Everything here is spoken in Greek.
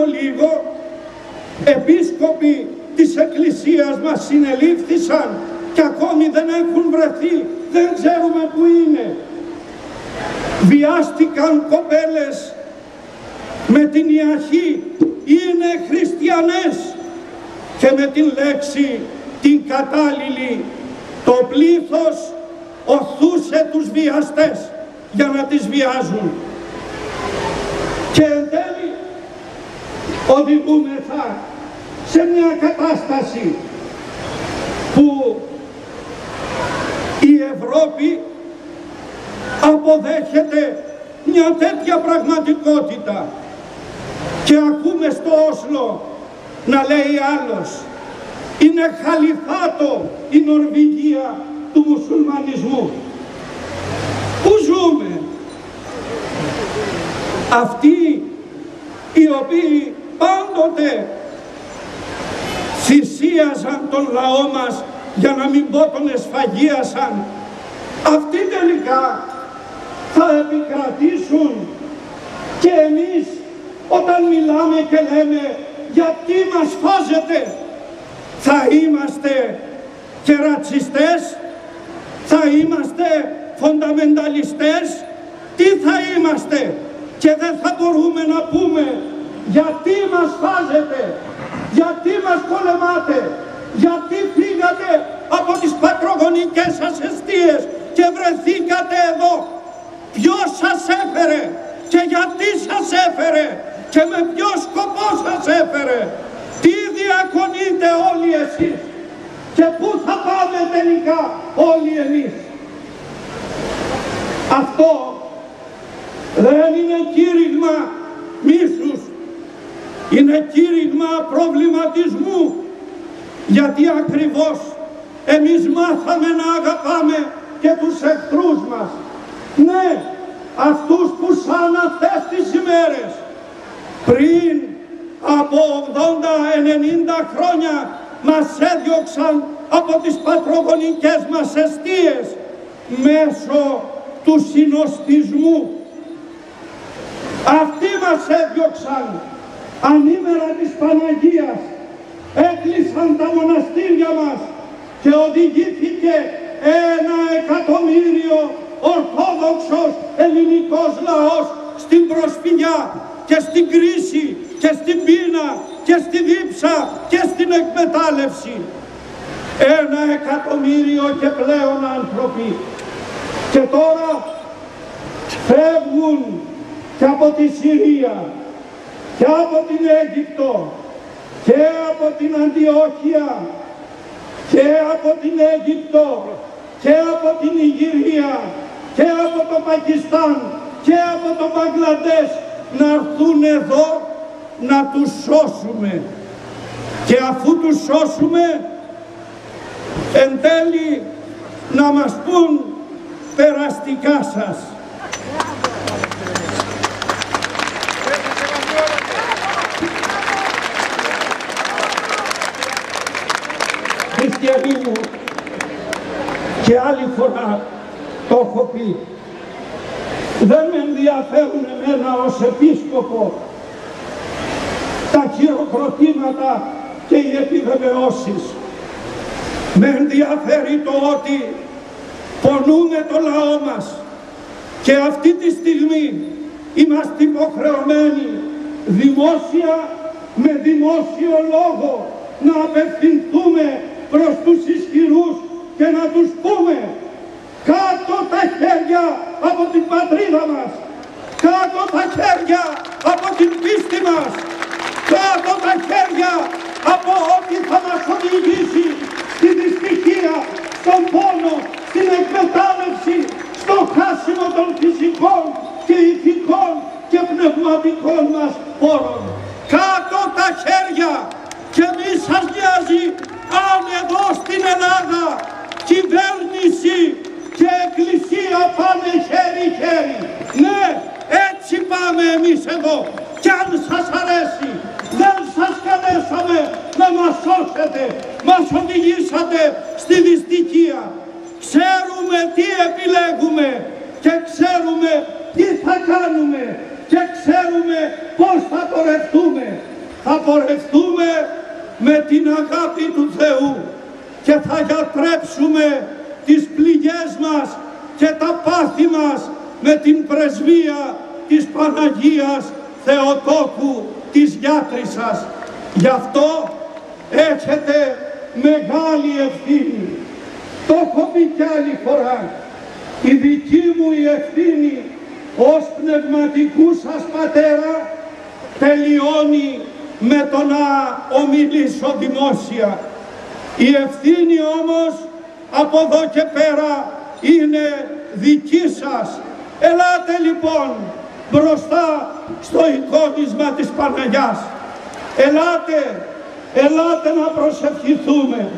από λίγο επίσκοποι της Εκκλησίας μας συνελήφθησαν και ακόμη δεν έχουν βρεθεί, δεν ξέρουμε που είναι. Βιάστηκαν κοπέλες με την ιαχή, είναι χριστιανές, και με την λέξη την κατάλληλη το πλήθος οθούσε τους βιαστές για να τις βιάζουν. Και εν τέλει οδηγούμεθα σε μια κατάσταση που η Ευρώπη αποδέχεται μια τέτοια πραγματικότητα και ακούμε στο Όσλο να λέει άλλος, είναι χαλιφάτο η Νορβηγία του μουσουλμανισμού. Πού ζούμε? Αυτοί οι οποίοι πάντοτε θυσίαζαν τον λαό μας, για να μην πω τον εσφαγίασαν, αυτοί τελικά θα επικρατήσουν. Και εμείς όταν μιλάμε και λέμε γιατί μας φάζετε, θα είμαστε και ρατσιστές, θα είμαστε φονταμενταλιστές, τι θα είμαστε? Και δεν θα μπορούμε να πούμε γιατί μας φάζετε, γιατί μας πολεμάτε, γιατί φύγατε από τις πατρογονικές σας εστίες και βρεθήκατε εδώ. Ποιος σας έφερε και γιατί σας έφερε και με ποιο σκοπό σας έφερε? Τι διακονείτε όλοι εσείς και πού θα πάμε τελικά όλοι εμείς? Αυτό δεν είναι κήρυγμα μίσους, είναι κήρυγμα προβληματισμού, γιατί ακριβώς εμείς μάθαμε να αγαπάμε και τους εχθρούς μας. Ναι, αυτούς που σαν αυτές τις ημέρες πριν από 80-90 χρόνια μας έδιωξαν από τις πατρογονικές μας εστίες μέσω του συνοστισμού. Αυτοί μας έδιωξαν ανήμερα της Παναγίας, έκλεισαν τα μοναστήρια μας και οδηγήθηκε 1.000.000 ορθόδοξος ελληνικός λαός στην προσφυγιά και στην κρίση και στην πείνα και στη δίψα και στην εκμετάλλευση. 1.000.000 και πλέον άνθρωποι. Και τώρα φεύγουν και από τη Συρία και από την Αίγυπτο και από την Αντιόχεια και από την Αίγυπτο και από την Ιγυρία και από το Πακιστάν και από το Μπαγκλαντές να έρθουν εδώ να τους σώσουμε. Και αφού τους σώσουμε, εν τέλει να μας πούν περαστικά σας. Χριστιανοί μου, και άλλη φορά το έχω πει, δεν με ενδιαφέρουν εμένα ως επίσκοπο τα χειροκροτήματα και οι επιβεβαιώσεις. Με ενδιαφέρει το ότι πονούμε το λαό μας και αυτή τη στιγμή είμαστε υποχρεωμένοι δημόσια, με δημόσιο λόγο, να απευθυνθούμε προς τους ισχυρούς και να τους πούμε κάτω τα χέρια από την πατρίδα μας, κάτω τα χέρια από την πίστη μας, κάτω τα χέρια από ό,τι θα μας οδηγήσει στη δυστυχία, στον πόνο, στην εκμετάλλευση, στο χάσιμο των φυσικών και ηθικών και πνευματικών μας πόρων. Κάτω τα χέρια! Και μη σας νοιάζει αν εδώ στην Ελλάδα κυβέρνηση και εκκλησία πάνε χέρι-χέρι. Ναι, έτσι πάμε εμείς εδώ. Κι αν σας αρέσει, δεν σας καλέσαμε να μας σώσετε. Μας οδηγήσατε στη δυστυχία. Ξέρουμε τι επιλέγουμε και ξέρουμε τι θα κάνουμε και ξέρουμε πώς θα πορευτούμε. θα πορευτούμε με την αγάπη του Θεού και θα γιατρέψουμε τις πληγές μας και τα πάθη μας με την πρεσβεία της Παναγίας Θεοτόκου της Γιάτρισσας. Γι' αυτό έχετε μεγάλη ευθύνη. Το έχω πει κι άλλη φορά. Η δική μου η ευθύνη ως πνευματικού σας πατέρα τελειώνει με το να ομιλήσω δημόσια. Η ευθύνη όμως από εδώ και πέρα είναι δική σας. Ελάτε λοιπόν μπροστά στο εικόνισμα της Παναγιάς. Ελάτε να προσευχηθούμε.